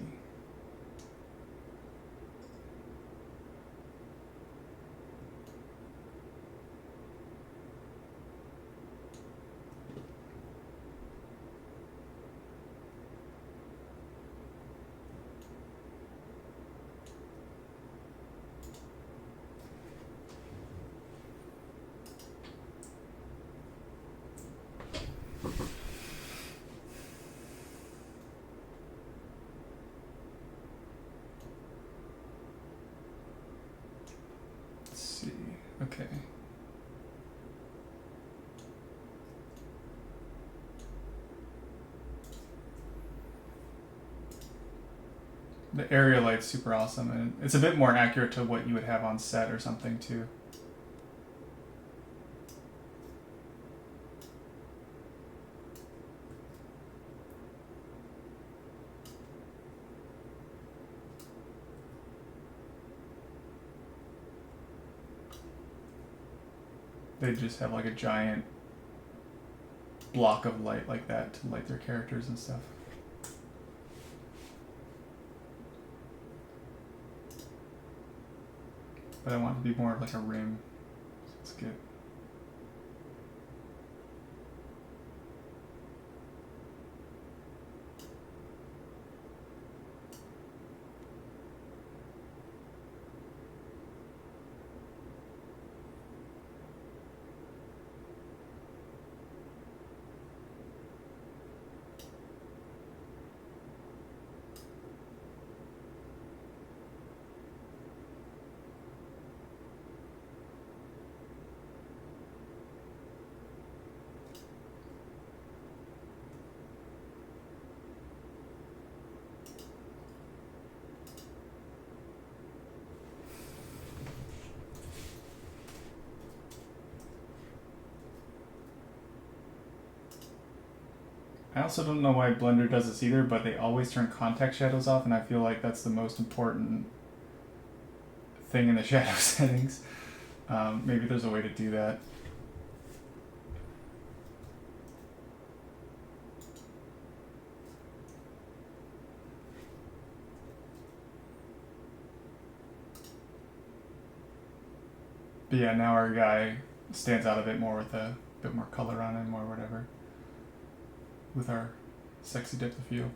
Speaker 1: Okay. The area light's super awesome, and it's a bit more accurate to what you would have on set or something too. They just have like a giant block of light like that to light their characters and stuff. But I want it to be more of like a rim. So let's get I also don't know why Blender does this either, but they always turn context shadows off, and I feel like that's the most important thing in the shadow settings. Maybe there's a way to do that. But yeah, now our guy stands out a bit more with a bit more color on him or whatever. With our sexy depth of field.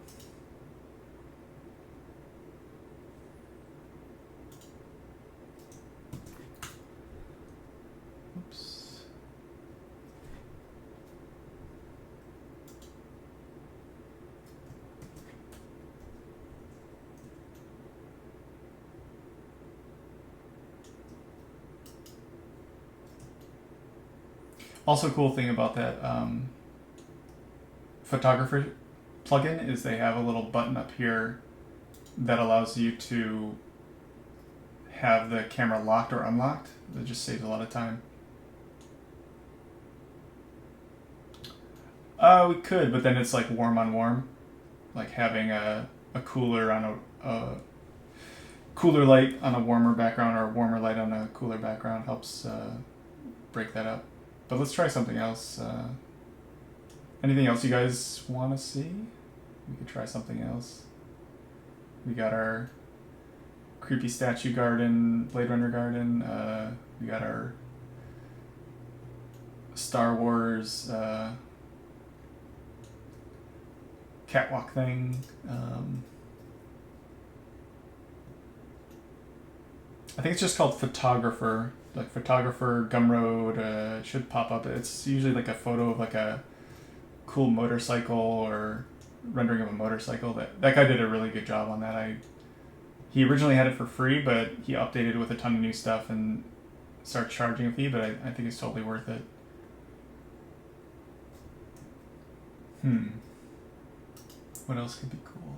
Speaker 1: Also, cool thing about that photographer plugin is they have a little button up here that allows you to have the camera locked or unlocked. That just saves a lot of time. We could, but then it's like warm on warm. Like having a cooler on a cooler light on a warmer background or a warmer light on a cooler background helps break that up. But let's try something else. Anything else you guys want to see? We could try something else. We got our creepy statue garden, Blade Runner garden. We got our Star Wars catwalk thing. I think it's just called Photographer. Like Photographer Gumroad. It should pop up. It's usually like a photo of like a cool motorcycle or rendering of a motorcycle. That guy did a really good job on that. He originally had it for free, but he updated with a ton of new stuff and started charging a fee, but I think it's totally worth it. What else could be cool?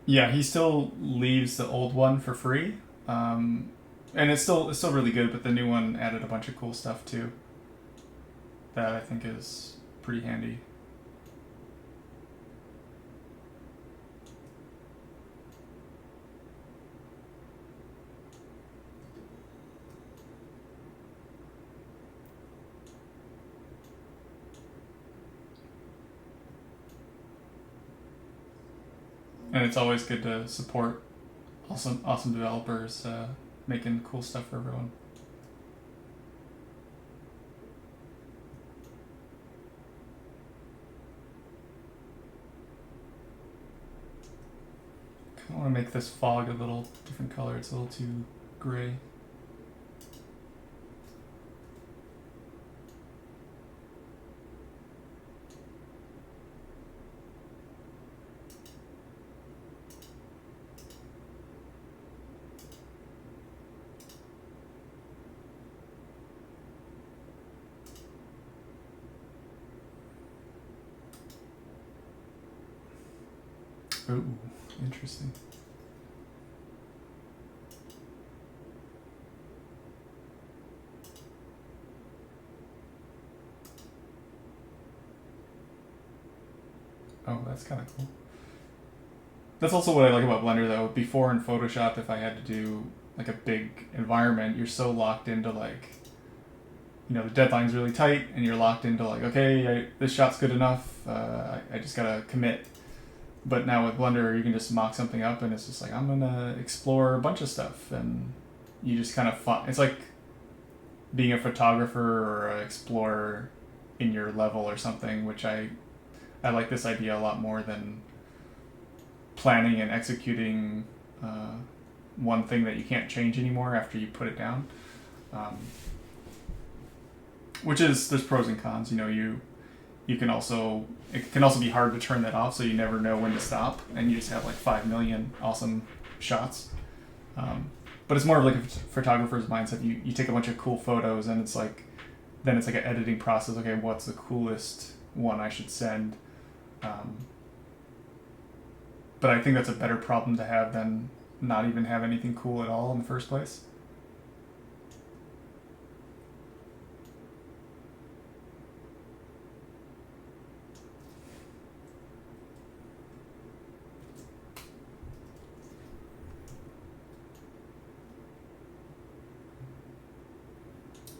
Speaker 1: Yeah, he still leaves the old one for free, and it's still really good. But the new one added a bunch of cool stuff too. That I think is pretty handy. And it's always good to support awesome developers making cool stuff for everyone. I want to make this fog a little different color. It's a little too gray. Ooh, interesting. Oh, that's kind of cool. That's also what I like about Blender, though. Before in Photoshop, if I had to do like a big environment, you're so locked into like, the deadline's really tight, and you're locked into like, okay, this shot's good enough. I just gotta commit. But now with Blender, you can just mock something up, and it's just like, I'm gonna explore a bunch of stuff, and you just kind of it's like being a photographer or an explorer in your level or something, which I like this idea a lot more than planning and executing one thing that you can't change anymore after you put it down. Which is, there's pros and cons. You can also, it can also be hard to turn that off, so you never know when to stop, and you just have like 5 million awesome shots. But it's more of like a photographer's mindset. You take a bunch of cool photos, and it's like, then it's like an editing process. Okay, what's the coolest one I should send? But I think that's a better problem to have than not even have anything cool at all in the first place.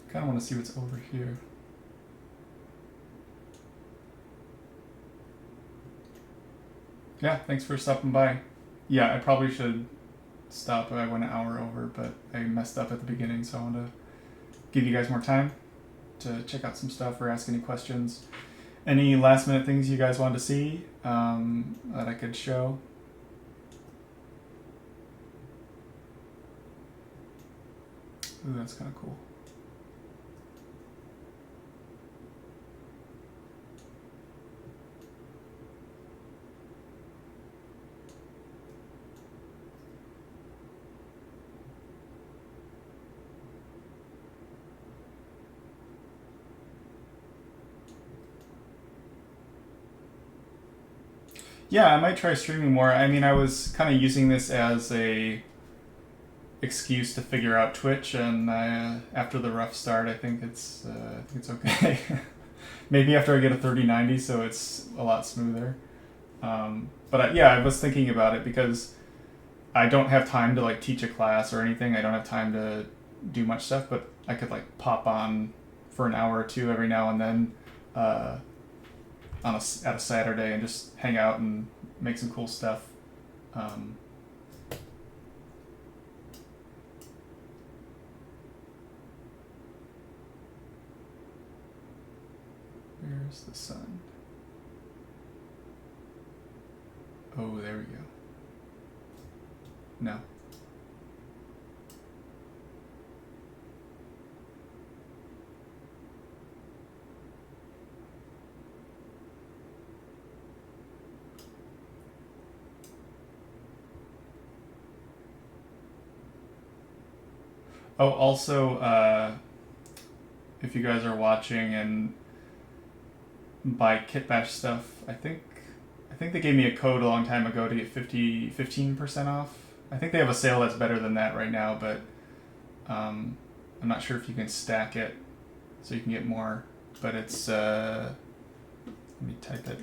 Speaker 1: Kind of want to see what's over here. Yeah, thanks for stopping by. Yeah, I probably should stop. I went an hour over, but I messed up at the beginning, so I want to give you guys more time to check out some stuff or ask any questions. Any last minute things you guys wanted to see that I could show? Ooh, that's kind of cool. Yeah, I might try streaming more. I mean, I was kind of using this as a excuse to figure out Twitch, and after the rough start, I think it's okay. Maybe after I get a 3090, so it's a lot smoother. Yeah, I was thinking about it because I don't have time to like teach a class or anything. I don't have time to do much stuff, but I could like pop on for an hour or two every now and then at a Saturday and just hang out and make some cool stuff. Where's the sun? Oh, there we go. No. Oh, also, if you guys are watching and buy Kitbash stuff, I think they gave me a code a long time ago to get 15% off. I think they have a sale that's better than that right now, but I'm not sure if you can stack it so you can get more. But it's let me type it.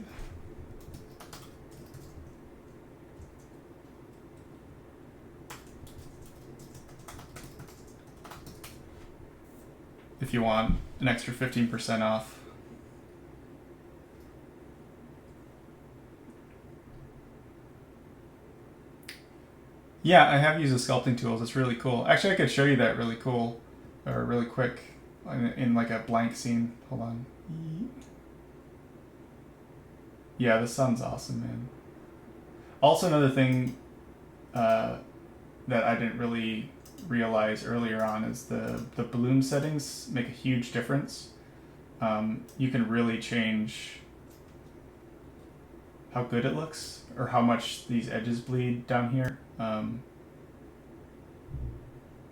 Speaker 1: If you want an extra 15% off. Yeah, I have used the sculpting tools. It's really cool. Actually, I could show you that really cool, or really quick, in like a blank scene. Hold on. Yeah, the sun's awesome, man. Also, another thing that I didn't really realize earlier on is the bloom settings make a huge difference. You can really change how good it looks or how much these edges bleed down here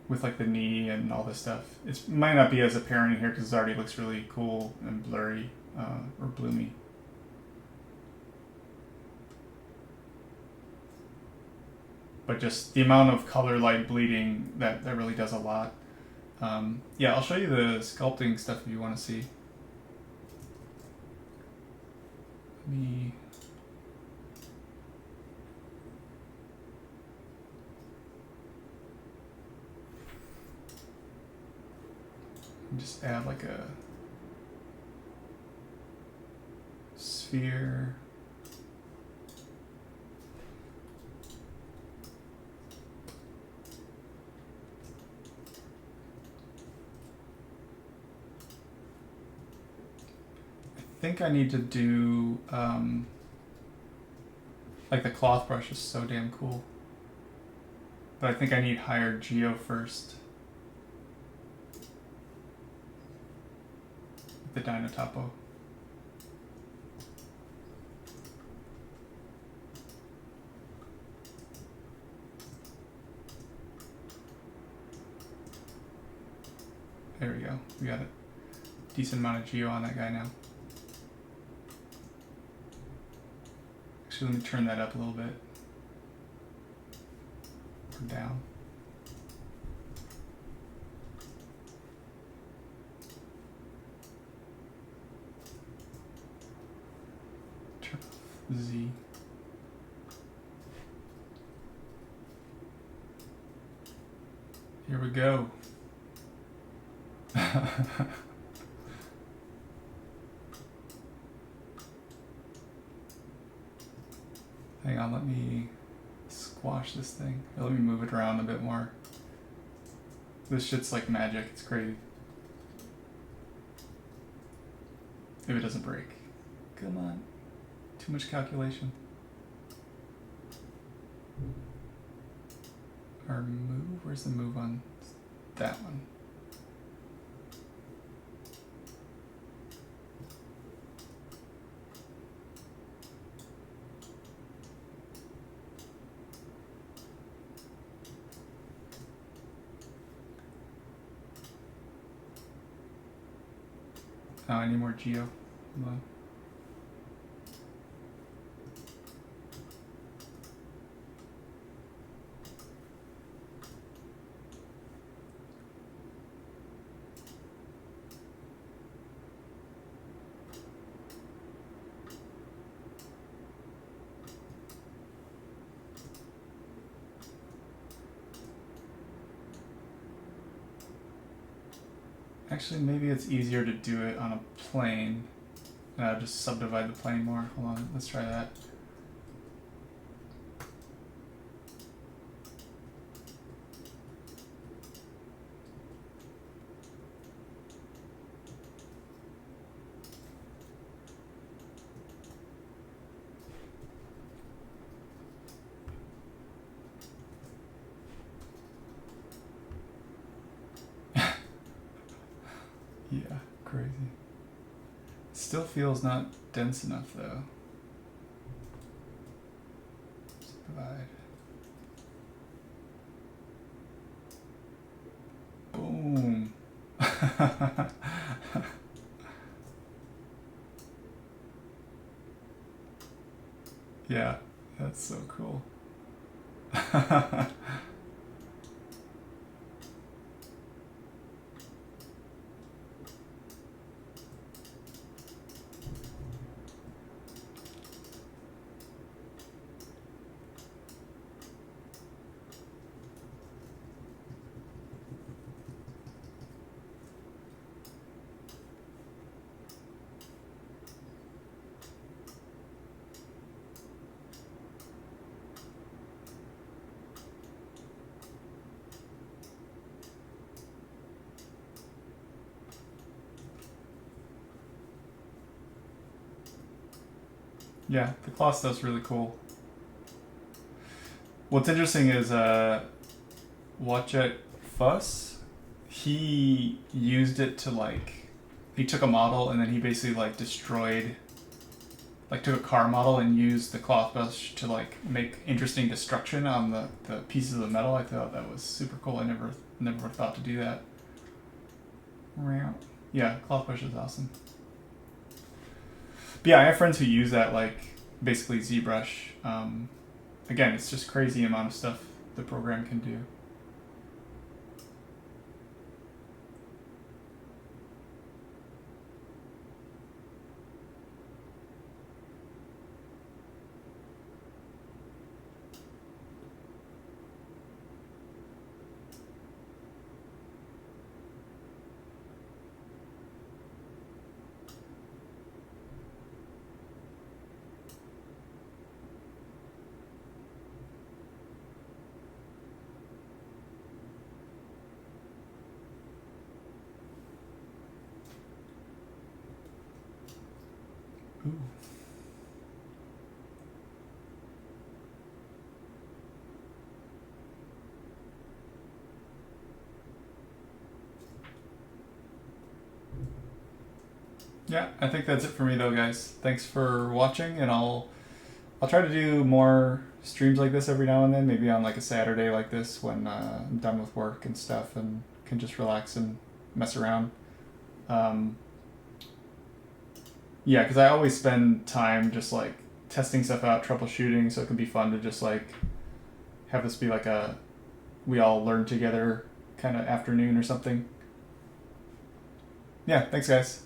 Speaker 1: with like the knee and all this stuff. It might not be as apparent in here because it already looks really cool and blurry or bloomy. But just the amount of color light bleeding, that really does a lot. Yeah, I'll show you the sculpting stuff if you want to see. Let me... just add like a sphere. I think I need to do like the cloth brush is so damn cool, but I think I need higher geo first. The Dino Topo. There we go. We got a decent amount of geo on that guy now. Actually, let me turn that up a little bit. Or down. Z. Here we go. Hang on, let me squash this thing. Let me move it around a bit more. This shit's like magic, it's crazy. If it doesn't break. Come on. Too much calculation. Our move? Where's the move on that one? Oh, I need more geo. Hold on. Actually, maybe it's easier to do it on a plane. Just subdivide the plane more. Hold on, let's try that. Yeah, crazy. Still feels not dense enough though. Divide. Boom. Yeah, that's so cool. Yeah, the cloth stuff's really cool. What's interesting is Watch It Fuss, he used it to like, he took a model and then he basically like destroyed, like took a car model and used the cloth brush to like make interesting destruction on the pieces of the metal. I thought that was super cool. I never thought to do that. Yeah, cloth brush is awesome. But yeah, I have friends who use that like basically ZBrush. Again, it's just crazy amount of stuff the program can do. Ooh. Yeah, I think that's it for me though, guys. Thanks for watching, and I'll try to do more streams like this every now and then, maybe on like a Saturday like this when I'm done with work and stuff and can just relax and mess around. Yeah, because I always spend time just like testing stuff out, troubleshooting, so it can be fun to just like have this be like a we all learn together kind of afternoon or something. Yeah, thanks guys.